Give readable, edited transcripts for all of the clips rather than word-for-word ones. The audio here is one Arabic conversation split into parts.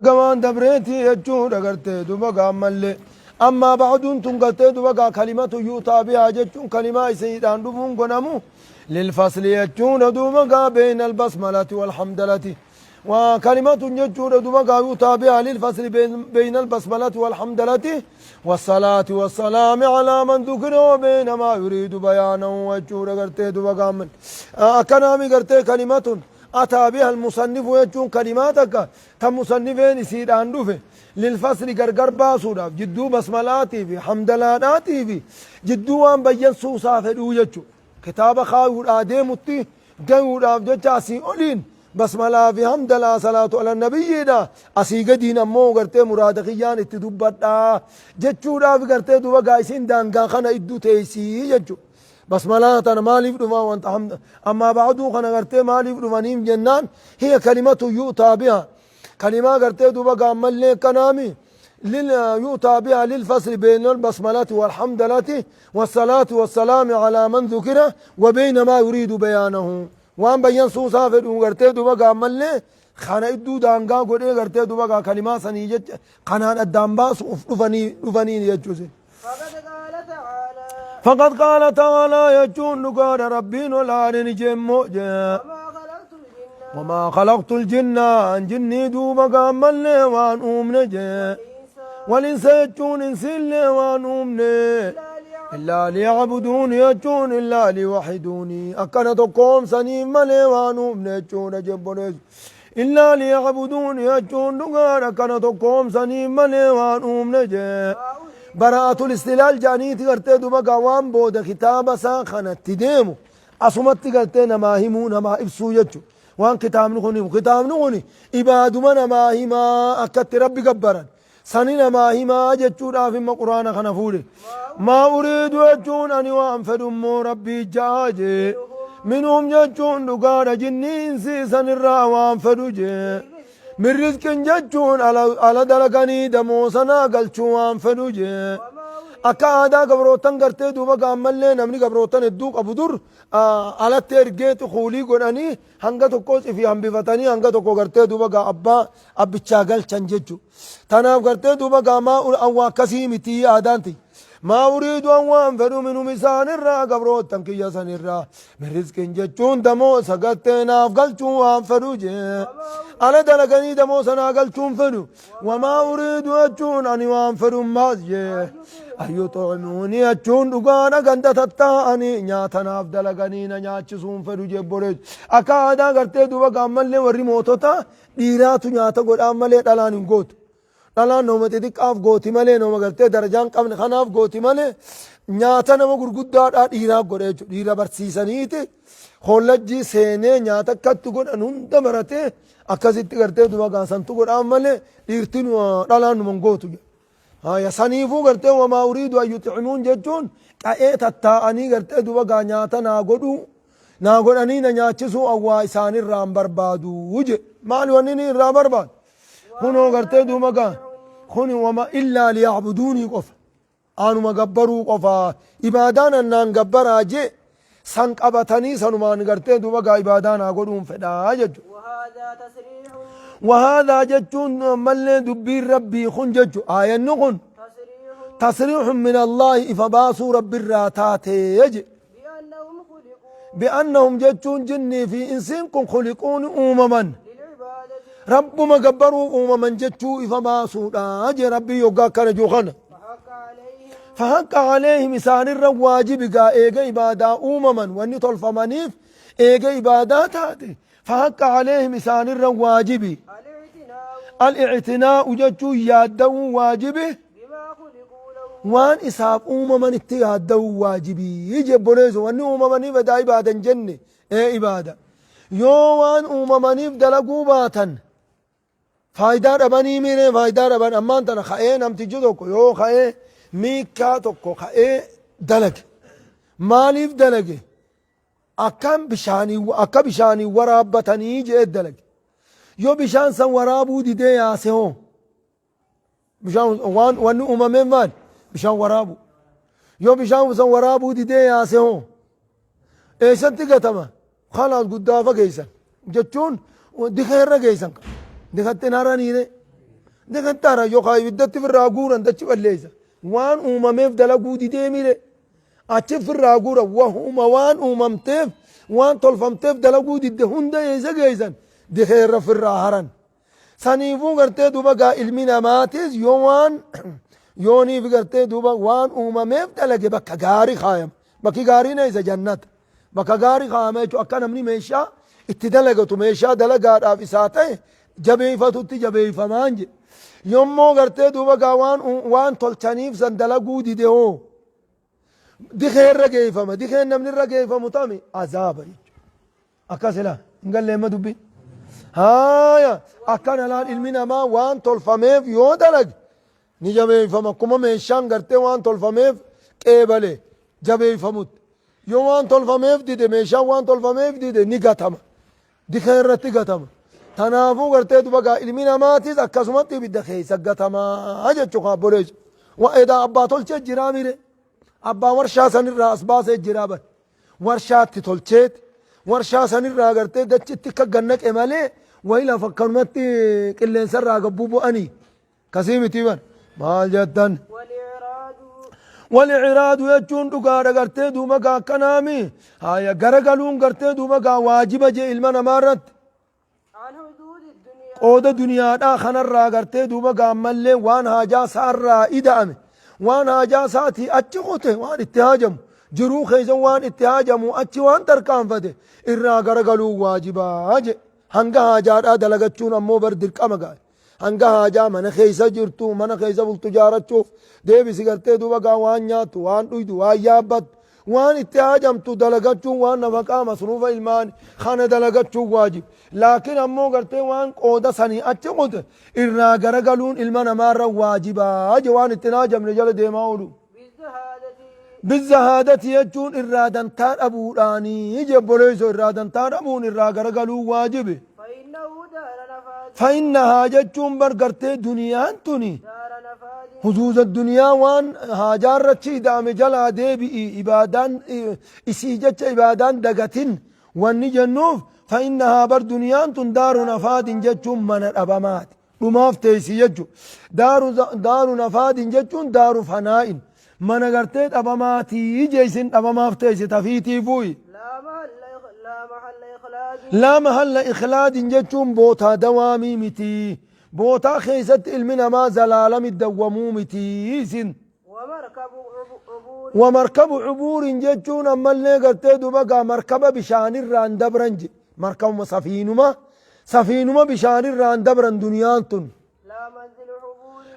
كمان دبرتي يجون رغرتي دوبا ملي أما بعدون تنقلتي دوبا كلمة يوتا بها جتون كلمة سيدان دوبون قنمو للفصل يجون دوبا بين البسملة والحمدلة وكلمة يجون دوبا يوتا بها للفصل بين البسملة والحمدلة والصلاة والسلام على من ذكر وبين ما يريد بيانه وجون رغرتي دوبا من أكنامي غرتي كلمة أتى بها المصنف يجون كلماتك تم مصنفين يصير عنده للفصل غرغر باسودا جدو بسملاتي في حمدلاتي في جدو وان بين سوسا فدو يجو كتاب خاور ادمتي غور افجاسي اولين بسملا في حمدلا صلاه على النبي دا اسي غدين مو غرتي مراد خيان اتدبدا جچو دا غرتي دو غايسين دانغا خنا ادو تيسي يجو بسملا تن مالف دما وانت حمد اما بعد خنا غرتي مالف دمانيم جنان هي كلمه يؤتى بها كلمة قرتي دوبا قامل لي كنامي يؤتى بها للفصل بين البسملة والحمدلة والصلاة والسلام على من ذكر وبين ما يريد بيانه وان بيان سوسا فدو قرتي دوبا قامل لي خانا ادو دانقا قرتي قرتي دوبا كلمة سنيجة خانان الدانباس افنين يجوزي فقد قال تعالى يجون نقال ربين والآرين جمو وما خلقت الجن عن جني دوبا قامل وان أمنا والإنس يجون إنسين وان أمنا إلا ليعبدون يجون إلا ليوحدوني أكنتكم سنين ملي وان أمنا يجون جبونيز إلا ليعبدون يجون نقار أكنتكم سنين ملي وان أمنا براءة الاستلال جانيتي قرتي دوبا قوام بودا كتابة ساخنة تديمو أصمت قرتي نما همو نما إبسو يجو وان كتاب نغني إبادو من ما هما أكت ربي قبرا سنين ما هما جتشون آفما قرآن خنفوري ما أريد يجون أني وأنفد أمو ربي جاجي منهم جتشون دقار جنين سيسن الرا وأنفدو جي من رزق جتشون على دلقاني دمو سنا قلشو وأنفدو جي akka aadaa gabroottan gartee duuba gaammallee namni gabroottan hedduu qabu dur alatti ergeetu kuulii godhanii hanga tokko ifi hambifatanii hanga tokko gartee duuba gaa abbaa abbichaa galchan jechu tanaaf gartee duuba gaamaa awwaa akkasii miti aadaanti ما أريد أن وانفروا من مسانرا قبروت تنكيا سنرا من رزق جتشون دمو سقطنا فقلتون وانفروا جي على دلقني دمو سنا قلتون فروا وما أريد أجون أن وانفروا ماز جي أيو طعموني أجون دقانا قند تتاني نياتنا فدلقني نياتشسون فروا جي بوريج أكادا قرتي دوبا قامل لي ورموتو تا ديراتو نياتا قد عمالي دلاني قوت dhalaan nooma xixiqqaaf gooti malee nooma gartee darajaan qabne kanaaf gooti malee nyaata nama gurguddaadhaa dhiiraa godhe jechuudha. Dhiira barsiisaniiti hollajjii seenee nyaata akkatti godhan hunda baratee akkasitti gartee duba gaasantu godhaan malee dhiirtiin dhalaan numan gootu jedha. Saniifuu gartee wamaa uriidu ayyuximuun jechuun qa'ee tattaa'anii gartee duba gaa nyaata naa godhanii na nyaachisuu awwaa isaanirraan barbaadu jedhe. Maali wanni inni irraa barbaadu? كنوا قرتي دوما قا كنوا وما إلا ليعبدوني قف أنا ما قبروا قفا إبادانا نان قبر أجي سانك أبتني سنمان قرتي دوما قا إبادانا قدوم فدا أجج وهذا جتون ملي دبير ربي خن جج آية نخن تصريح من الله إفباسوا رب الراتات يجي بأنهم جتون جني في إنسانكم خلقون أمما رب ما قبروا من جتشو فما سودا أجي ربي يوقع كان جوخنا فحق عليهم إسان الرواجب قا إيجا إبادة أمما واني طلف منيف إيجا إبادات هذه فحق عليهم إسان الرواجب الاعتناء جتشو يادو واجبه وان إساب أمما اتيادو واجبي يجي بوليزو واني أمما نفدا إبادة جنة إيه إبادة يو وان أمما نفدا لقوباتا فايدة رباني ميري فايدة ربان أمان تنا خائن هم تجدوكو يو خائن ميكا توكو خائن دلق ماليف دلق أكام بشاني ورابتني جئت دلق يو بشان سن ورابو دي دي ياسهو بشان وان أمامين مال بشان ورابو يو بشان سن ورابو دي دي ياسهو إيسان تقتما خلاص قدافة كيسان جتشون دي خير كيسان دخلت ناراني دكان ترى يوكاي بدت في الراجورة دتش بالليزة وان ميف دلقو دي ديميري أتش في الراجورة وهم وان ممتف وان تلفمتف دلقو دي دهون ده يزا دي خير في الراهران سنيفو قرتي دوبا قا علمنا ماتيز يوان يوني في قرتي دوبا وان ميف دلقي بكا غاري خايم بكي غاري نيزا جنت بكا غاري خايم يجو أكا نمني ميشا اتدلقتو ميشا دلقا رافساته جبيفتو جبيفمانجي يومو قرتي دوبا قا وان تلتنيف سن دلقو دي دهو دي خير رقيفما دي خير نمني رقيفما تامي عذابا أكا سلا نقال لي ما دبي هايا أكان الان علمنا ما وان تلفميف يو دلق نجبيفما كما ميشان قرتي وان تلفميف قيبالي جبيفموت يو وان تلفميف دي دي ميشان وان تلفميف دي دي نقاتما دي خير رتي قاتما تنافو قرتي دوبا علمنا ماتيز أكاسمتي بدي خيسا قاتما هجا چوخا بوليج وإذا أبا تلچه جرامي ري أبا ورشا سن الرأس باس جرابة ورشا تتلچيت ورشا سن الرأس قرتي دچتي كغنك إمالي وإلا فكرمتي كلين سر راقبوبو أني كسيمي تيبان مال جدن والإعراض يجون دقارة قرتي دوما قا كنامي هايا غرقلون قرتي دوما قا واجبة جي إلمان أمارت قودة دنيا دا خنر را قرتي دوما قا ملي وان هاجا سار را إدامي وان هاجا ساتي أچي خوته وان اتهاجم جرو خيزن وان اتهاجم أچي وان تركان فده إرنا غرقلو واجبة هاجي هنگا هاجا دا دلغچون أمو بر درقا مقاي هنگا هاجا من خيسا جرتو من خيسا بلتو جارچوف دي بسي قرتي دوما قا وان نياتو وان دويدو وان يابد وان اتهاجم تو دلغچون وان نفقا مصروف إلمان خانة دلغچون واجب لكن أمو قرتي وان قودة سني أچي قوته إرنا غرقلون إلمان أمار واجبا هاجي وان اتناجم نجل ديماولو بالزهادة يجون إرادان تار أبوراني يجب بوليسو إرادان تار أبون إرا غرقلو واجبه فإنها جتشون برقرتي دنيا توني حدود الدنيا وان هاجار رچي دام جلا دي بي إبادان إسي جتش إبادان دقتين واني جنوف فإنها بر دنيا تون دار نفاد جتشون من الأبامات وماف تيسي يجو دار نفاد جتشون دار فنائن من قرتيت أباماتي جيسن أباماف تيسي تفيتي فوي لا محل إخلاد جتشون بوتا دوامي متي بوتا خيست المنا ما زلالم الدوامو متي سن ومركب عبور جتشون أما اللي قرتيت بقى مركب بشان الران دبرنج مركب سفينما بشان الران دبرن دنيانتن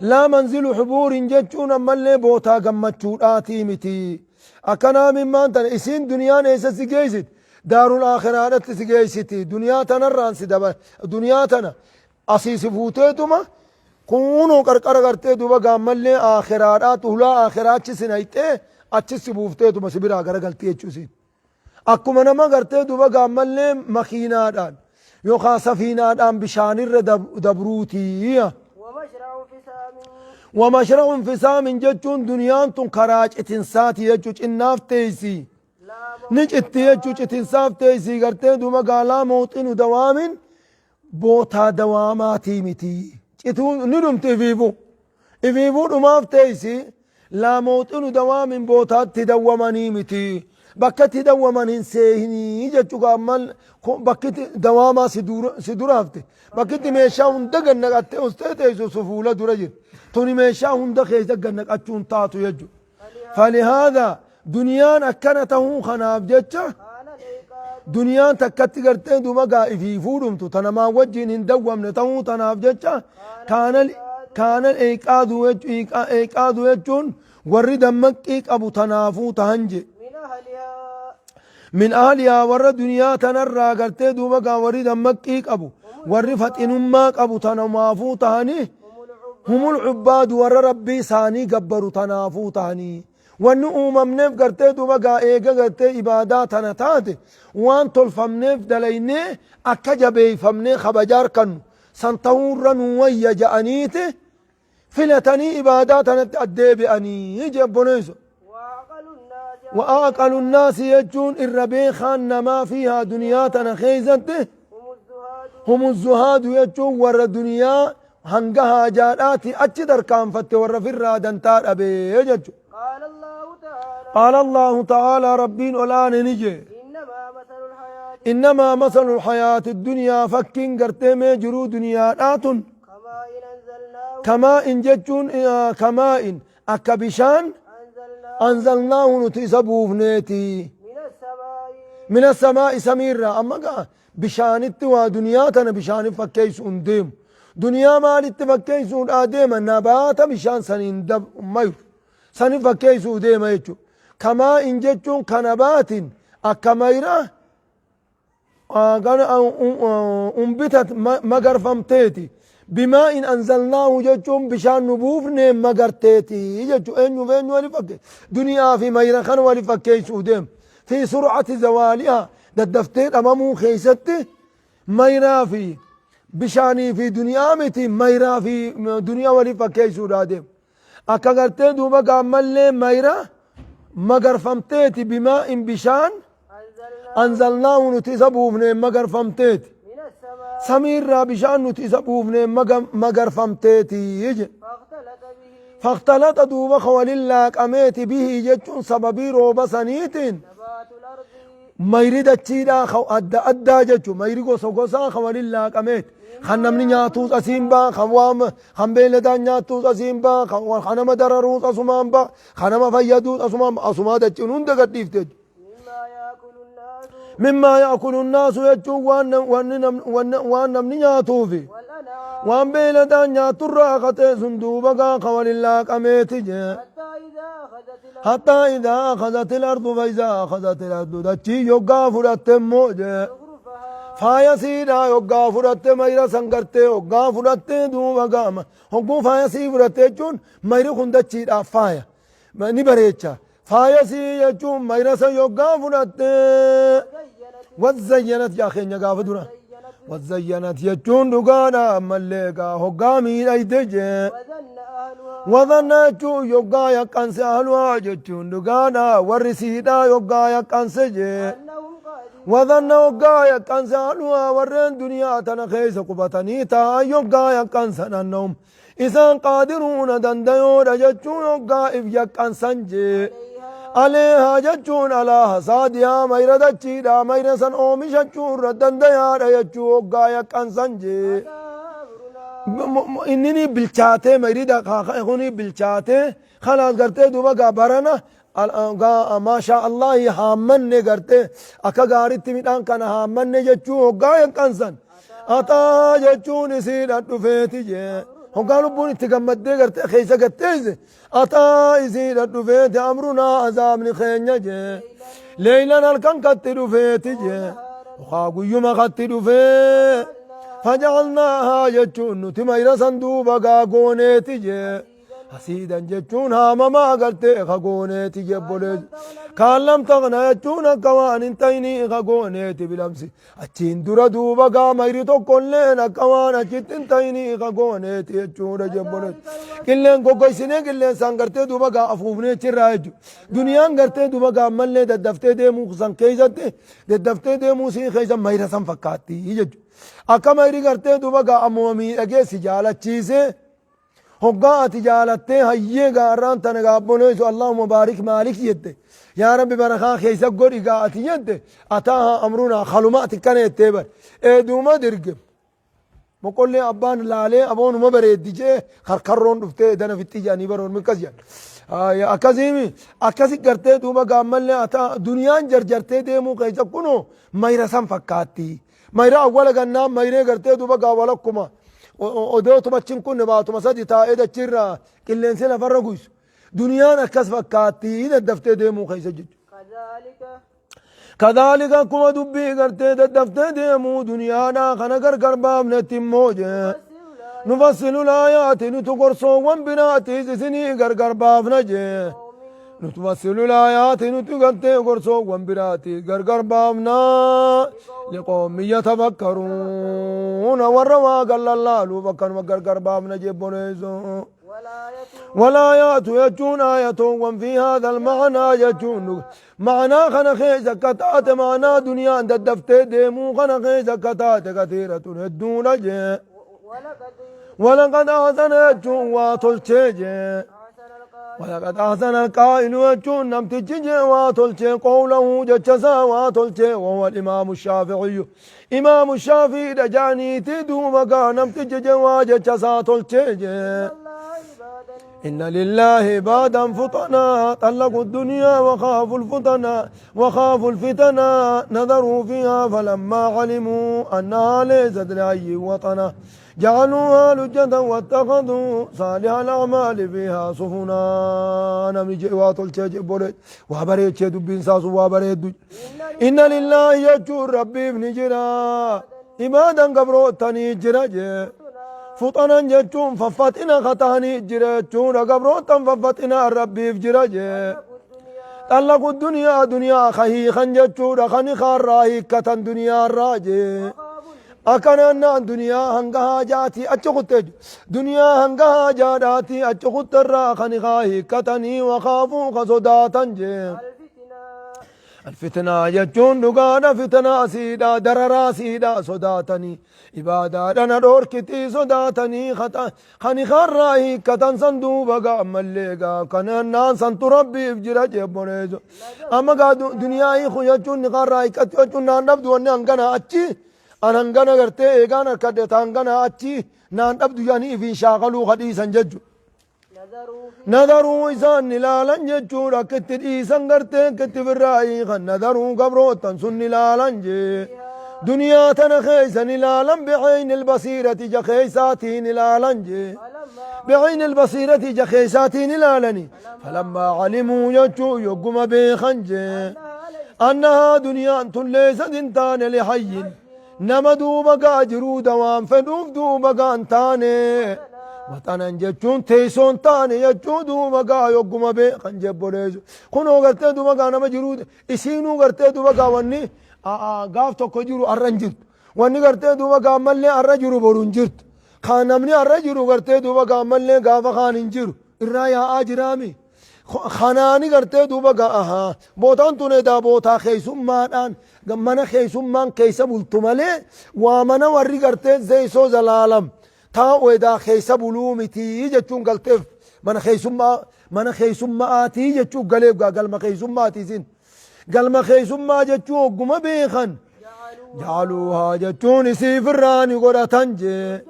لا منزل حبور جتشون أما اللي بوتا قمتشون آتي متي أكنا ممان تن إسين دنيا نيسا سيجيست دار الآخرة سيجيستي دنيا تنا الران سدبا دنيا تنا أسيس فوتيتما كونو قرقر قرتي دوبا قام اللي آخرات ولا آخرات سنايته أتش سبوفتيتما سبرا قرقلتي أتشوسين أكو منما قرتي دوبا قام اللي مخينات يوخا سفينات بشان دبروتي ومشرع انفسام جتون دنيان تون كراج اتنسات يجوج الناف تيسي نجت يجوج اتنساف تيسي قرتي دوما قالا موطن دوام بوتا دواماتي متي اتون ندم تفيفو افيفو نماف تيسي لا موطن دوام بوتا تدومني متي بكت دومن سيهني جتو قامل بكت دواما سدورافته بكت ميشا هندقن نقات استيتيسو سفولة درجل توني ميشا هندق يزقن نقاتشون تاتو يجو فلهذا دنيان أكنته خناب جتشا دنيان تكتي قرتين دوما قائفي فورمتو تنما وجين هندوم نتو تناب جتشا كان الإيقاذ يجون ورد مكيك أبو تنافو تهنجي من أهلها ور دنيا تنرى قرتي دوما ورد مكيك أبو ورفت إنماك أبو تنمافو تهني هم العباد ور ربي ساني قبروا تنافو تهني ونؤ ممنف قرتي دوما إيقا قرتي إبادات نتاتي وان تلفمنف دليني أكجبي فمني خبجار كنو سنتور نويا جأنيتي فلتني إبادات نتأدي بأني يجب بنيسو وأقل الناس يجون الربيخان ما فيها دنياتنا خيزته هم الزهاد يجون ور الدنيا هنجها جالاتي أجدر كان فتور في الرادن تار أبي يجج. قال الله تعالى ربين الآن نجي إنما مثل الحياة الدنيا فكين قرتي مجرو دنيا آتن كما إن جتون كما إن أكبشان أنزلناه نتسبوف نيتي من السماء سميرا أما قا بشانت ودنياتنا بشان فكيس انديم دنيا مالت فكيس آدم نبات بشان سنين دب مير سنين فكيس وديم يجو كما إن جتون كنبات أكميرا أنبتت مقر فمتيتي بما إن أنزلناه جتون بشان نبوف نيم مقر تيتي جتو أنو فين ولفكي دنيا في ميرا خان ولفكيس وديم في سرعة زوالها دفتيت أمامه خيستي ميرا في بشاني في دنيا متي ميرا في دنيا ولفكي سورادم أكغرتي دوبا قامل ميرا مگر فمتيتي بما إن بشان أنزلناه نتسبوفني مگر فمتيتي سمير بشان نتسبوفني مگر فمتيتي يجي فاختلط دوبا خوال الله قميتي به جتون سببي روبا سنيتين ميري دچيدا خو أدى جچو ميري غوسو غوسا خوال الله قميت خنمني نياتوس أسيمبا خوام خنبيلدا نياتوس أسيمبا خنم درروس أسمامبا خنم فيدوس أسما دچنون دغتيفتج مما يأكل الناس يجو وان نمني نياتوفي وان بيلدا نياتو راقته سندوبا خوال الله قميت حتى إذا أخذت الأرض فإذا أخذت الأرض دچي يوغا فرات موجه فايا سيدا يوغا فرات ميرا سنگرته يوغا فرات دوما قام هنگو فايا سي فرات جون ميرا خندچي دا فايا ني بريچا فايا سي جون ميرا سن يوغا فرات وزينت يا خينيا غافدورا وزينت يجون دغانا مليغا هوغامي ايدجه وظنّاتو يوغا يقنس أهلوا جتون دغانا ورسيدا يوغا يقنس جي وظن يوغا يقنس أهلوا ورن دنيا تنخيس قبطني تا يوغا يقنس أنهم إذن قادرون دنديو رجتون يوغا إف يقنسن جي عليها جتون على حسادها ميرا دچيدا ميرا سن أومي شچون ردنديا رجتون يوغا يقنسن جي إنني بالشاتة مريدا خوني بالشاتة خلاص قرتي دوبا قابرنا ما شاء الله هامن قرتي أكا قاري تميدان كان هامن جتشو هقايا كانسان أتا جتشو نسيد أدفيتي جي هقالوا بوني تقمد دي قرتي خيسا قرتيزي أتا يسيد أدفيتي أمرنا عذابني خينيا جي ليلا نالكن قد دفيتي جي وخاقو يوم قد دفيتي فجعلناها جتشون تمير صندوبا قاقونيتي جي حسيدا جتشون هامما قلتي خاقونيتي جبوليج كان لم تغنى جتشون كوان انتيني خاقونيتي بلمسي اچين درا دوبا قاميري توقن لين كوان اچت انتيني خاقونيتي جتشون جبوليج كلين قوقيسيني كلين سانقرتي دوبا قافوفني چراجو دنيان قرتي دوبا قامل لي ددفتي ديمو خسان كيزتي ددفتي ديمو سي خيزا ميرا سنفكاتي يجو أكما يري करते दुबा गा अमोमी अगे सिजाला चीज़े होगा तिजालते हये गारान तनगा बोले सो अल्लाह मुबारक मालिक यते या रब बरखा खैसा गोरी गा अतियते अताहा अमरुना खलुमात कने तेबर ए दुमा दिरग مقولي أبان لالي أبون ما بريد ديجي خرخرون دفته دنا في التجاني برون مكزيان يا أكازيمي أكازي करते दुबा गामल ने अता दुनिया जर्जरते दे मु कैसा कुनो मैरसम फकाती ميرا أول جنا ميرا قرتي دوبا قاولا كما ودو تمشين كون نباتو مسادي تا إذا تشيرا كل إنسان فرقوس دنيا نكسب كاتي إذا دفتة ديمو خيسج كذلك كما دبي قرتي إذا دفتة ديمو دنيا نا خنا قربام نتيموجه نفصل الآيات نتقرصو وانبناتي سني قربام نجه نتوصل الآيات نتقنتي قرصو وانبراتي قرقر بامنا لقوم يتفكرون وروا قال الله لو بكر وقرقر بامنا جيبونيزو والآيات يجون آية وفي هذا المعنى يجون معنى خنخي زكتات معنى دنيا عند الدفتة ديمو خنخي زكتات كثيرة الدون جي ولقد أحسن يجون واتلتجي ولقد أحسن القائل يجون نمتجي واتلتجي قوله جتسا واتلتجي وهو الإمام الشافعي إمام الشافعي دجاني تدو مقا نمتجي وجتسا تلتجي إن لله عبادا فطنا طلقوا الدنيا وخافوا الفتنا نظروا فيها فلما علموا أنها ليست لأي وطنا جعلوها لجة واتخذوا صالح الأعمال فيها سفنا نمي جوات الجبرت وابريت دبين ساسو وابريت إن لله يجور ربي ابن جرا عبادا قبروتني جرا فطنا جتون ففتنا خطاني جرتون قبروتا ففتنا ربي في جرجه طلقوا الدنيا دنيا خهيخا جتون خني خاراهي كتن دنيا الراجي أكنا دنيا هنگها جاتي أچخت دنيا هنگها جاتي أچخت الراخني خاهي كتني وخافوا خصداتا جي الفتنة يجون دقانا فتنة سيدا دررا سيدا صداتني إبادة أنا دور كتي صداتني خاني خراهي كتن صندوبا ملقا كان الناس سنتو ربي بجرا جبونيزو أما قادو دنياي خو يجون خراهي كتي يجون نبدو واني انغانا أچي أنا انغانا غرتي إيغانا كدت انغانا أچي نان أبدو يعني في شاغلو خديسا ججو نظروا إسان نلالا جتشورا كتر إيسان غرتين كتر الرأي نظروا قبروتا سن نلالا جي دنيا تنخيسا نلالا بعين البصيرة جخيساتي نلالا جي بعين البصيرة جخيساتي نلالني فلما علموا يجو يقوم بخنجي أنها دنيا تليس دنتان لحي نمدوا بقى جرو دوام فدوف دو بقى انتاني وطنا جتون تيسون تاني يجودو مقا يقوم بي خنجب بوليزو كنو غرتي دو مقا نما جرود اسينو غرتي دو مقا واني غاف توكو جرو ارنجرت واني غرتي دو مقا ملي ارجرو برونجرت خان نمني ارجرو غرتي دو مقا ملي غاف خان انجرو الرايا اجرامي خاناني غرتي دو مقا بوتان توني دا بوتا خيسوم مادان غمنا خيسوم مان كيسا بلتمالي وامنا وري غرتي زيسو زلالم تاو إذا خيس بلومتي جتون قلتف من خيسم آتي جتون قلب قال ما خيسم آتي زين قال ما خيسم ما جتون قم بيخن جعلوها جتون سيفراني قرأ تنجي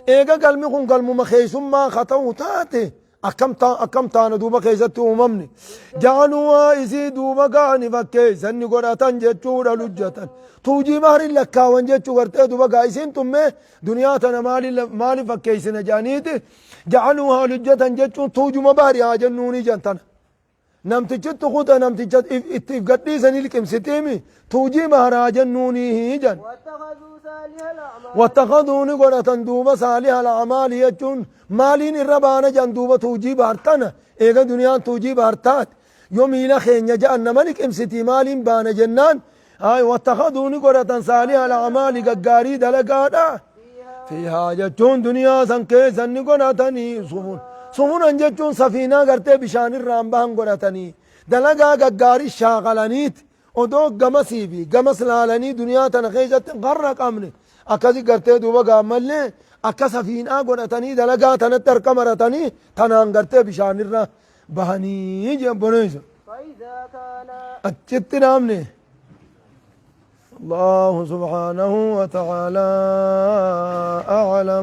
إيقا قال ميخون قال ما خيسم ما خطو تاتي أكم تانا دوبا خيزت أممني جعلوها إسي دوبا قاني فكيسن قرأ تنجي تورا لجة توجي مهر لكا وانجتشو غرتي دوبا قايسين تمي دنياتنا مالي فكيسنا جانيتي جعلوها لجة جتشو توجي مباري جنوني جنتنا نمتجت خطا نمتجت اتفقديسني لكم ستيمي توجي مهر جنوني هي جن واتخذوني قرة دوبا صالح الأعمال يجون مالين الربانة جن دوبا توجي بارتنا ايغا دنيا توجي بارتات يوم إلى خين يجعلنا ملك امستي مالين بان جنان هاي واتخذوني قرة صالح الأعمال قاري دلقادا فيها جتون دنيا سنكي سني قرأتني سفن انجتون سفينة قرتي بشان الرامبان قرأتني دلقا قاري شاغلانيت ودو قمسي بي قمس لالاني دنيا تنخيجت غرق أمني أكاسي قرتي دوبا قامل أكا سفينة قرأتني دلقا تنتر كمرتني تنان قرتي بشان الرامباني جنبونيسو فإذا كان أجت نامني الله سبحانه وتعالى أعلم.